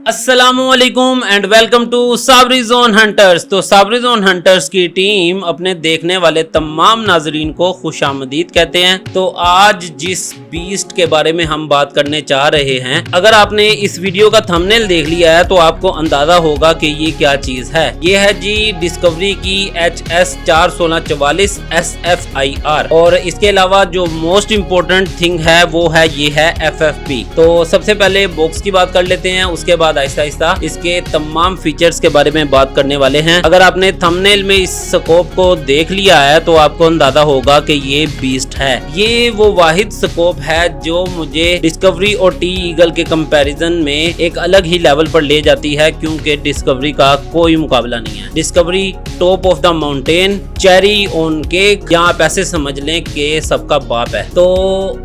अस्सलामुअलैकुम and welcome to Sabri zone hunters. तो Sabri zone hunters की टीम अपने देखने वाले तमाम नाजरीन को खुशामदीद कहते हैं। तो आज जिस बीस्ट के बारे में हम बात करने चाह रहे हैं, अगर आपने इस वीडियो का थंबनेल देख लिया है तो आपको अंदाजा होगा कि ये क्या चीज है। ये है जी डिस्कवरी की HS 41644 SFIR और इसके अलावा जो मोस्ट इम्पोर्टेंट थिंग है वो है ये है FFP। तो सबसे पहले बॉक्स की बात कर लेते हैं, उसके बाद आहिस्ता आहिस्ता इसके तमाम फीचर्स के बारे में बात करने वाले हैं। अगर आपने थंबनेल में इस स्कोप को देख लिया है तो आपको अंदाजा होगा कि ये बीस्ट है। ये वो वाहिद स्कोप है जो मुझे डिस्कवरी और टी ईगल के कंपैरिजन में एक अलग ही लेवल पर ले जाती है, क्योंकि डिस्कवरी का कोई मुकाबला नहीं है। Discovery top of the mountain, cherry on cake, या आप ऐसे समझ लें कि सबका बाप है। तो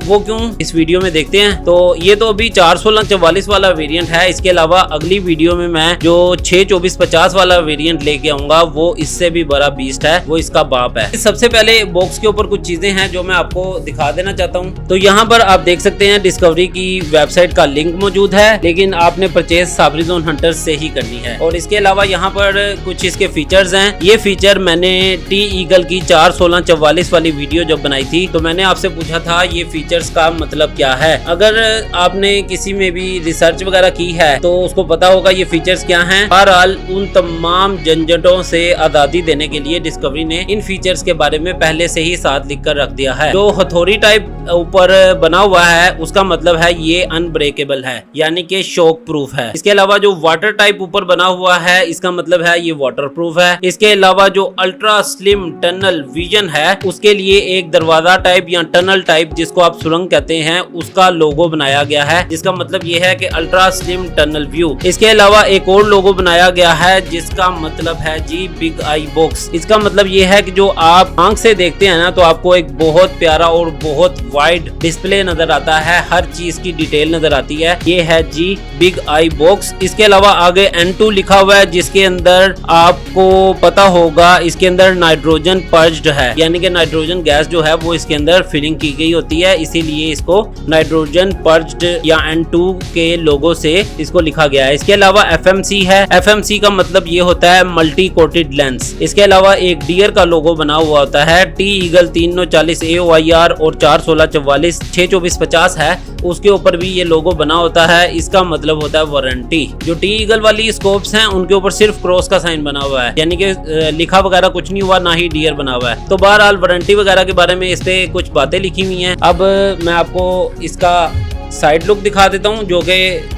वो क्यों, इस वीडियो में देखते हैं। तो ये तो अभी 41644 वाला वेरिएंट है। इसके अलावा अगली वीडियो में मैं जो 62450 वाला वेरिएंट लेके आऊंगा वो इससे भी बड़ा बीस्ट है, वो इसका बाप है। सबसे पहले बॉक्स के ऊपर कुछ चीजें हैं जो मैं आपको दिखा देना चाहता हूं। तो यहाँ पर आप देख सकते हैं डिस्कवरी की वेबसाइट का लिंक मौजूद है, लेकिन आपने परचेज साबरी जोन हंटर्स से ही करनी है। और इसके अलावा यहाँ पर कुछ इसके फीचर्स हैं। ये फीचर मैंने टी ईगल की 41644 वाली वीडियो जब बनाई थी तो मैंने आपसे पूछा था ये फीचर्स का मतलब क्या है। अगर आपने किसी में भी रिसर्च वगैरह की है तो उसको पता होगा ये फीचर्स क्या हैं। बहरहाल उन तमाम झंझटों से आजादी देने के लिए डिस्कवरी ने इन फीचर्स के बारे में पहले से ही साथ लिख कर रख दिया है। जो हथौड़ी टाइप ऊपर बना हुआ है उसका मतलब है ये अनब्रेकेबल है, यानी कि शॉक प्रूफ है। इसके अलावा जो वाटर टाइप ऊपर बना हुआ है इसका मतलब है ये वाटर प्रूफ है। इसके अलावा जो अल्ट्रा स्लिम टनल विजन है उसके लिए एक दरवाजा टाइप या टनल टाइप, जिसको आप सुरंग कहते हैं, उसका लोगो बनाया गया है, जिसका मतलब ये है कि अल्ट्रा स्लिम टनल व्यू। इसके अलावा एक और लोगो बनाया गया है जिसका मतलब है जी बिग आई बॉक्स। इसका मतलब ये है कि जो आप आंख से देखते हैं ना तो आपको एक बहुत प्यारा और बहुत वाइड डिस्प्ले नजर आता है, हर चीज की डिटेल नजर आती है। ये है जी बिग आई बॉक्स। इसके अलावा आगे N2 लिखा हुआ है, जिसके अंदर आपको पता होगा इसके अंदर नाइट्रोजन पर्ज्ड है, यानी कि नाइट्रोजन गैस जो है वो इसके अंदर फिलिंग की गई होती है, इसीलिए इसको नाइट्रोजन पर्ज्ड या N2 के लोगो से इसको लिखा गया है। इसके अलावा FMC है। FMC का मतलब ये होता है मल्टी कोटेड लेंस। इसके अलावा एक डियर का लोगो बना हुआ होता है। टी ईगल 340 AOIR और 41644 62450 है, उसके ऊपर भी ये लोगो बना होता है। इसका मतलब होता है वारंटी। जो टी ईगल वाली स्कोप्स हैं उनके ऊपर सिर्फ क्रॉस का साइन बना हुआ है, यानी कि लिखा वगैरह कुछ नहीं हुआ, ना ही डियर बना हुआ है। तो बहरहाल वारंटी वगैरह के बारे में इस पे कुछ बातें लिखी हुई हैं। अब मैं आपको इसका साइड लुक दिखा देता हूं जो कि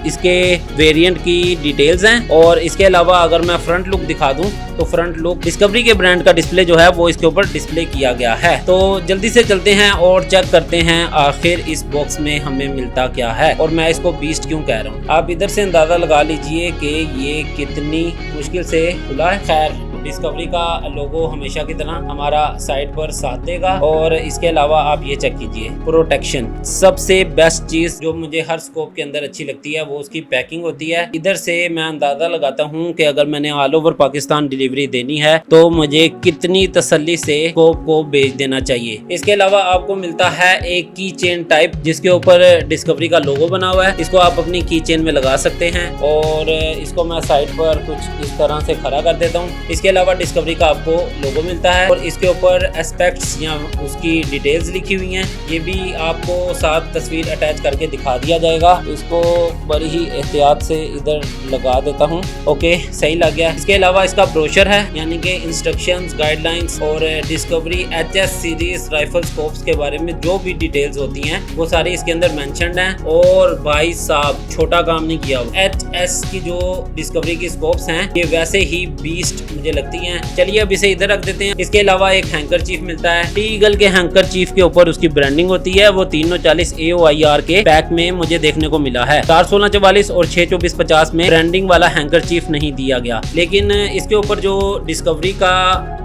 इसके वेरिएंट की डिटेल्स हैं। और इसके अलावा अगर मैं फ्रंट लुक दिखा दूं तो फ्रंट लुक डिस्कवरी के ब्रांड का डिस्प्ले जो है वो इसके ऊपर डिस्प्ले किया गया है। तो जल्दी से चलते हैं और चेक करते हैं आखिर इस बॉक्स में हमें मिलता क्या है और मैं इसको बीस्ट क्यों कह रहा हूँ। आप इधर से अंदाजा लगा लीजिए कि ये कितनी मुश्किल से खुला है। खैर, डिस्कवरी का लोगो हमेशा की तरह हमारा साइड पर साथ देगा। और इसके अलावा आप ये चेक कीजिए, प्रोटेक्शन। सबसे बेस्ट चीज जो मुझे हर स्कोप के अंदर अच्छी लगती है वो उसकी पैकिंग होती है। इधर से मैं अंदाजा लगाता हूँ कि अगर मैंने ऑल ओवर पाकिस्तान डिलीवरी देनी है तो मुझे कितनी तसल्ली से स्कोप को भेज देना चाहिए। इसके अलावा आपको मिलता है एक की चेन टाइप जिसके ऊपर डिस्कवरी का लोगो बना हुआ है। इसको आप अपनी की चेन में लगा सकते हैं और इसको मैं साइड पर कुछ इस तरह से खड़ा कर देता हूँ। इसके अलावा डिस्कवरी का आपको लोगो मिलता है और इसके ऊपर एस्पेक्ट्स या उसकी डिटेल्स लिखी हुई हैं। ये भी आपको साथ तस्वीर अटैच करके दिखा दिया जाएगा। इसको बड़ी ही एहतियात से इधर लगा देता हूँ। ओके, सही लग गया। इसके अलावा इसका ब्रोशर है, यानी कि इंस्ट्रक्शंस, गाइडलाइंस और discovery HS series rifle scopes के बारे में जो भी डिटेल्स होती हैं वो सारी इसके अंदर मेंशन्ड हैं। और भाई साहब छोटा काम नहीं किया। HS की जो डिस्कवरी की स्कोप्स हैं ये वैसे ही बीस्ट मुझे लगती हैं। चलिए अब इसे इधर रख देते हैं। इसके अलावा एक हैंकर चीफ मिलता है। टी ईगल के हैंकर चीफ के ऊपर उसकी ब्रांडिंग होती है। वो 340 AOIR के पैक में मुझे देखने को मिला है। 41644 और 62450 में ब्रांडिंग वाला हैंकर चीफ नहीं दिया गया, लेकिन इसके ऊपर जो डिस्कवरी का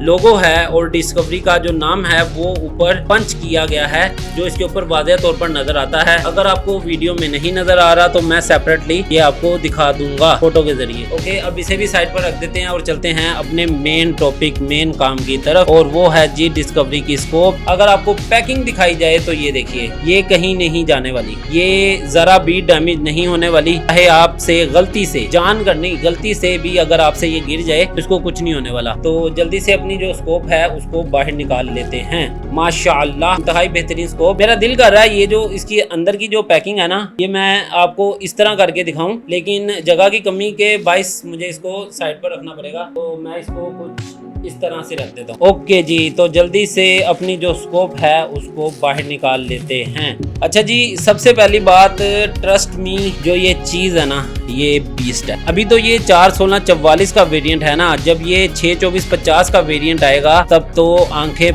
लोगो है और डिस्कवरी का जो नाम है वो ऊपर पंच किया गया है, जो इसके ऊपर वाज़ेह तौर पर नजर आता है। अगर आपको वीडियो में नहीं नजर आ रहा तो मैं सेपरेटली ये आपको दिखा दूंगा फोटो के जरिए। ओके, अब इसे भी साइड पर रख देते हैं और चलते हैं अपने मेन टॉपिक, मेन काम की तरफ, और वो है जी डिस्कवरी की स्कोप। अगर आपको पैकिंग दिखाई जाए तो ये देखिए, ये कहीं नहीं जाने वाली, ये जरा भी डैमेज नहीं होने वाली है। आपसे गलती से जान करनी, गलती से भी अगर आपसे ये गिर जाए तो इसको कुछ नहीं होने वाला। तो जल्दी से अपनी जो स्कोप है उसको बाहर निकाल लेते हैं। माशाअल्लाह इंतहाई बेहतरीन स्कोप। मेरा दिल कर रहा है ये जो इसकी अंदर की जो पैकिंग है ना, ये मैं आपको इस तरह करके दिखाऊं, लेकिन जगह की कमी के बाइस मुझे इसको साइड पर रखना पड़ेगा, तो मैं इसको कुछ इस तरह से रख देता हूँ। ओके जी, तो जल्दी से अपनी जो स्कोप है उसको बाहर निकाल लेते हैं। अच्छा जी, सबसे पहली बात, ट्रस्ट मी, जो ये चीज है ना, ये बीस्ट है। अभी तो ये 41644 का वेरिएंट है ना, जब ये 62450 का वेरिएंट आएगा तब तो आंखें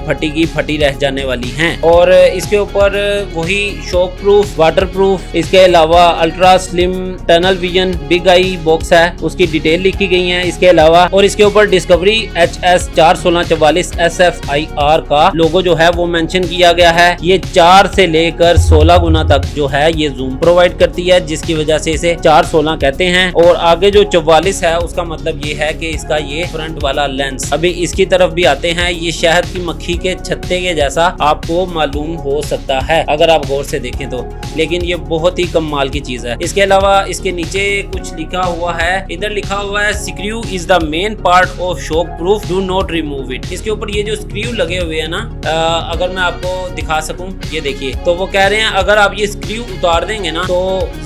फटी रह जाने वाली हैं। और इसके ऊपर वही शॉक प्रूफ, वाटर प्रूफ, इसके अलावा ultra slim tunnel vision big I box है, उसकी डिटेल लिखी गई है इसके अलावा। और इसके ऊपर डिस्कवरी HS 41644 SFIR का लोगो जो है वो मेंशन किया गया है। ये 4 से लेकर 16 गुना तक जो है ये जूम प्रोवाइड करती है, जिसकी वजह से इसे 416 कहते हैं। और आगे जो 44 है उसका मतलब ये है कि इसका ये फ्रंट वाला लेंस। अभी इसकी तरफ भी आते हैं। ये शहद की मक्खी के छत्ते के जैसा आपको मालूम हो सकता है अगर आप गौर से देखें तो, लेकिन ये बहुत ही कमाल की चीज है। इसके अलावा इसके नीचे कुछ लिखा हुआ है, इधर लिखा हुआ है screw is the main part of shock proof, do not remove it. इसके ऊपर ये जो स्क्रू लगे हुए हैं ना, अगर मैं आपको दिखा सकूं, ये देखिए, तो वो कह रहे हैं अगर आप ये स्क्रू उतार देंगे ना तो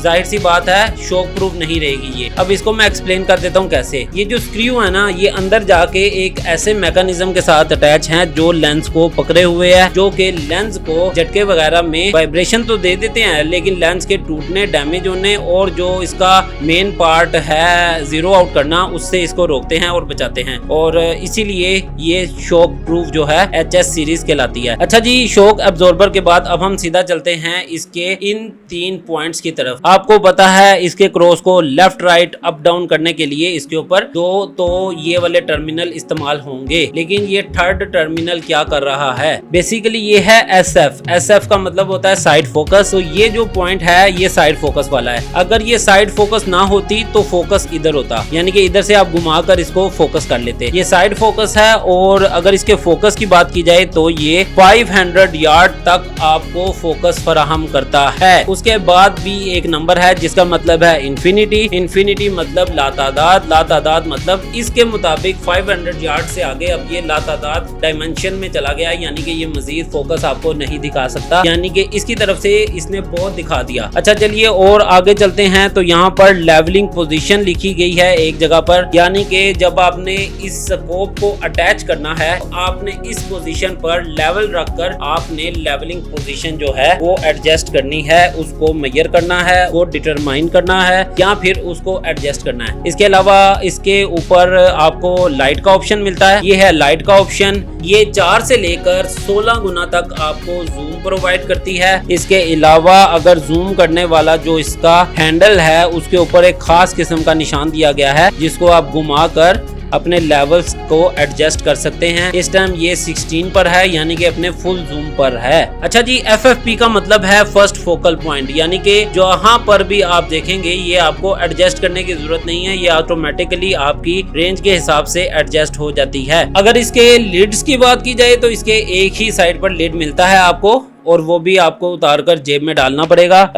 जाहिर सी बात है शॉक प्रूफ नहीं रहेगी ये। अब इसको मैं एक्सप्लेन कर देता हूँ कैसे। ये जो स्क्रू है ना, ये अंदर जाके एक ऐसे मैकेनिज्म के साथ अटैच है जो लेंस को पकड़े हुए है, जो कि लेंस को झटके वगैरह में वाइब्रेशन तो दे देते हैं, लेकिन लेंस के टूटने, डैमेज होने और जो इसका मेन पार्ट है जीरो आउट करना, उससे इसको रोकते हैं और बचाते हैं। और इसीलिए ये शॉक प्रूफ जो है HS सीरीज कहलाती है। अच्छा जी, शॉक एब्जॉर्बर के बाद अब हम सीधा चलते हैं इसके इन 3 पॉइंट्स की तरफ। आपको पता है इसके क्रॉस को लेफ्ट राइट अप डाउन करने के लिए इसके ऊपर 2 तो ये वाले टर्मिनल इस्तेमाल होंगे, लेकिन ये थर्ड टर्मिनल क्या कर रहा है? बेसिकली ये है SF का मतलब होता है साइड फोकस। तो ये जो पॉइंट है ये साइड फोकस वाला है। अगर ये साइड फोकस ना होती तो फोकस इधर होता, यानी कि इधर से आप घुमाकर इसको फोकस कर लेते। ये साइड फोकस है। और अगर इसके फोकस की बात की जाए तो ये 500 यार्ड तक आपको फोकस फराहम करता है। उसके बाद भी एक नंबर है जिसका मतलब है इंफिनिटी मतलब लातादाद, लातादाद मतलब इसके मुताबिक 500 यार्ड से आगे अब ये लातादाद डायमेंशन में चला गया, यानी कि ये मजीद फोकस आपको नहीं दिखा सकता, यानी कि इसकी तरफ से इसने बहुत दिखा दिया। अच्छा चलिए और आगे चलते हैं। तो यहाँ पर लेवलिंग पोजीशन लिखी गई है एक जगह पर, यानी कि जब आपने इस स्कोप को अटैच करना है, आपने इस पोजीशन पर लेवल रखकर आपने लेवलिंग पोजीशन जो है वो एडजस्ट करनी है, उसको मेजर करना है, वो डिटरमाइन करना है या फिर उसको एडजस्ट करना है। इसके अलावा इसके ऊपर आपको लाइट का ऑप्शन मिलता है, ये है लाइट का ऑप्शन। ये 4 से लेकर 16 गुना तक आपको जूम प्रोवाइड करती है। इसके अलावा अगर जूम करने वाला जो इसका हैंडल है उसके ऊपर एक खास किस्म का निशान दिया गया है, जिसको आप घुमाकर अपने लेवल्स को एडजस्ट कर सकते हैं। इस टाइम ये 16 पर है, यानी कि अपने फुल जूम पर है। अच्छा जी, FFP का मतलब है फर्स्ट फोकल पॉइंट, यानी कि जहां पर भी आप देखेंगे ये आपको एडजस्ट करने की जरूरत नहीं है, ये ऑटोमेटिकली आपकी रेंज के हिसाब से एडजस्ट हो जाती है। अगर इसके लिड्स की बात की जाए तो इसके एक ही साइड पर लिड मिलता है आपको, और वो भी आपको उतारकर जेब में डालना पड़ेगा।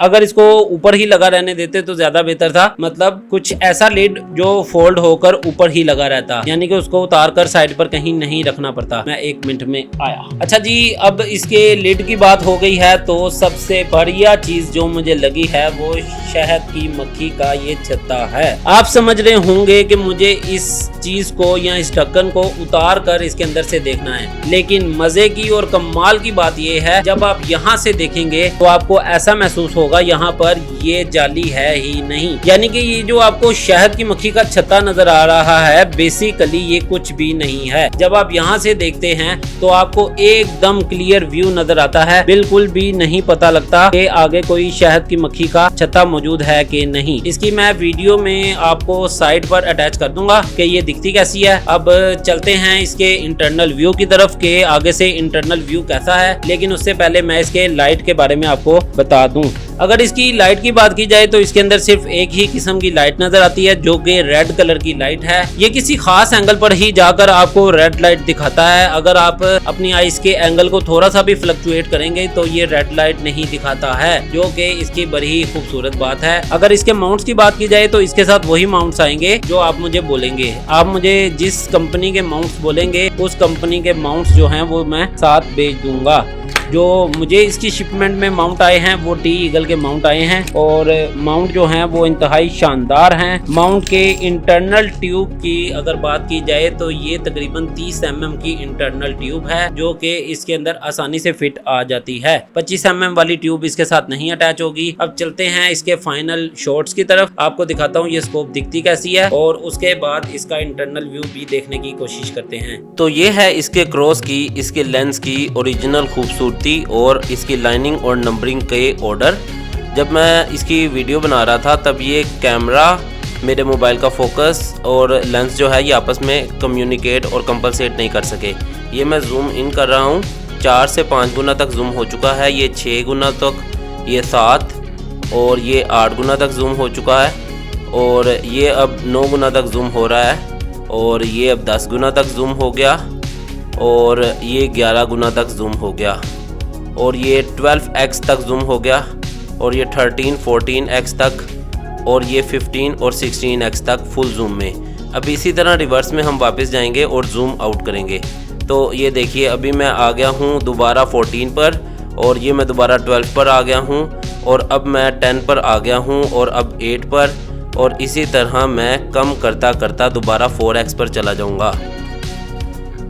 अगर इसको ऊपर ही लगा रहने देते तो ज्यादा बेहतर था, मतलब कुछ ऐसा लिड जो फोल्ड होकर ऊपर ही लगा रहता, यानी कि उसको उतारकर साइड पर कहीं नहीं रखना पड़ता। मैं 1 मिनट में आया। अच्छा जी, अब इसके लिड की बात हो गई है तो सबसे बढ़िया चीज जो मुझे लगी है वो शहद की मक्खी का ये छत्ता है। आप समझ रहे होंगे कि मुझे इस चीज को या इस ढक्कन को उतार कर इसके अंदर से देखना है, लेकिन मजे की और कमाल की बात ये है जब आप यहाँ से देखेंगे तो आपको ऐसा महसूस होगा यहाँ पर ये जाली है ही नहीं, यानी कि ये जो आपको शहद की मक्खी का छत्ता नजर आ रहा है बेसिकली ये कुछ भी नहीं है। जब आप यहाँ से देखते हैं तो आपको एकदम क्लियर व्यू नजर आता है, बिल्कुल भी नहीं पता लगता कि आगे कोई शहद की मक्खी का छत्ता मौजूद है कि नहीं। इसकी मैं वीडियो में आपको साइड पर अटैच कर दूंगा कि ये दिखती कैसी है। अब चलते हैं इसके इंटरनल व्यू की तरफ के आगे से इंटरनल व्यू कैसा है, लेकिन उससे पहले मैं इसके लाइट के बारे में आपको बता दूं। अगर इसकी लाइट की बात की जाए तो इसके अंदर सिर्फ एक ही किस्म की लाइट नजर आती है, जो कि रेड कलर की लाइट है। ये किसी खास एंगल पर ही जाकर आपको रेड लाइट दिखाता है। अगर आप अपनी आईज के एंगल को थोड़ा सा भी फ्लक्चुएट करेंगे तो ये रेड लाइट नहीं दिखाता है, जो कि इसकी बड़ी ही खूबसूरत बात है। अगर इसके माउंट्स की बात की जाए तो इसके साथ वही माउंट्स आएंगे जो आप मुझे बोलेंगे। आप मुझे जिस कंपनी के माउंट्स बोलेंगे उस कंपनी के माउंट्स जो हैं वो मैं साथ भेज दूंगा। जो मुझे इसकी शिपमेंट में माउंट आए हैं वो टी ईगल के माउंट आए हैं और माउंट जो हैं वो इंतहाई शानदार हैं। माउंट के इंटरनल ट्यूब की अगर बात की जाए तो ये तकरीबन 30 mm की इंटरनल ट्यूब है, जो कि इसके अंदर आसानी से फिट आ जाती है। 25 mm वाली ट्यूब इसके साथ नहीं अटैच होगी। अब चलते हैं इसके फाइनल शॉट्स की तरफ, आपको दिखाता हूँ ये स्कोप दिखती कैसी है और उसके बाद इसका इंटरनल व्यू भी देखने की कोशिश करते हैं। तो ये है इसके क्रॉस की, इसके लेंस की ओरिजिनल खूबसूरती और इसकी लाइनिंग और नंबरिंग के ऑर्डर। जब मैं इसकी वीडियो बना रहा था तब ये कैमरा, मेरे मोबाइल का फोकस और लेंस जो है ये आपस में कम्युनिकेट और कंपलसेट नहीं कर सके। ये मैं जूम इन कर रहा हूँ, 4 से 5 गुना तक जूम हो चुका है, ये 6 गुना तक, ये 7 और ये 8 गुना तक जूम हो चुका है और ये अब 9 गुना तक जूम हो रहा है और ये अब 10 गुना तक जूम हो गया और ये 11 गुना तक जूम हो गया और ये 12x तक जूम हो गया और ये 13, 14x तक और ये 15 और 16x तक फुल जूम में। अब इसी तरह रिवर्स में हम वापस जाएंगे और जूम आउट करेंगे। तो ये देखिए अभी मैं आ गया हूँ दोबारा 14 पर और ये मैं दोबारा 12 पर आ गया हूँ और अब मैं 10 पर आ गया हूँ और अब 8 पर और इसी तरह मैं कम करता करता दोबारा 4x पर चला जाऊँगा।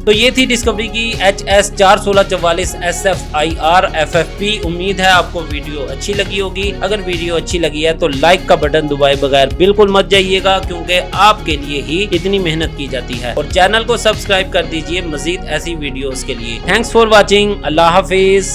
तो ये थी डिस्कवरी की HS 41644 SFIR FFP। उम्मीद है आपको वीडियो अच्छी लगी होगी। अगर वीडियो अच्छी लगी है तो लाइक का बटन दबाए बगैर बिल्कुल मत जाइएगा, क्योंकि आपके लिए ही इतनी मेहनत की जाती है। और चैनल को सब्सक्राइब कर दीजिए मजीद ऐसी वीडियोस के लिए। Thanks for watching. Allah Hafiz.